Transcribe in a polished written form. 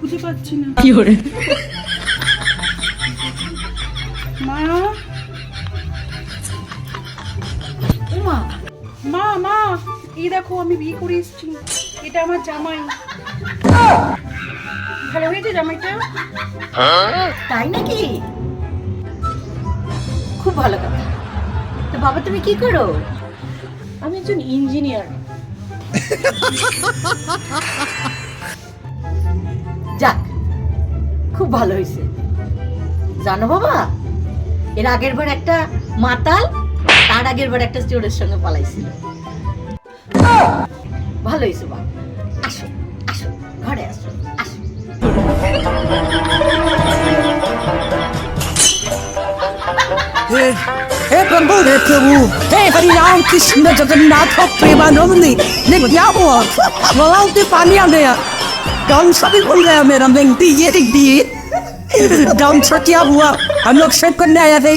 খুঁজে পাচ্ছি না। কি করে? মা, মা, মা, মা, এই দেখো আমি বিয়ে করে এসেছি। এটা আমার জামাই। ভালো হয়েছে জামাইটা? তাই নাকি? খুব ভালো কথা। তো বাবা তুমি কি করো? আমি একজন ইঞ্জিনিয়ার। যাক, খুব ভালো হয়েছে। জানো বাবা, এর আগের বার একটা মাতাল তার আগের বার একটা চোরের সঙ্গে পালাইছিল। ভালো হয়েছে বাবা। আসো আসো, ঘরে আসো, আসো। हे प्रभु हे हरि राम कृष्ण जगन्नाथ प्रेमानंदी ने क्या हुआ गलाव से पानी आ गया गाँव सभी भूल गया मेरा मेहंदी ये दिख दी गाँव से क्या हुआ हम लोग सेट करने आया थे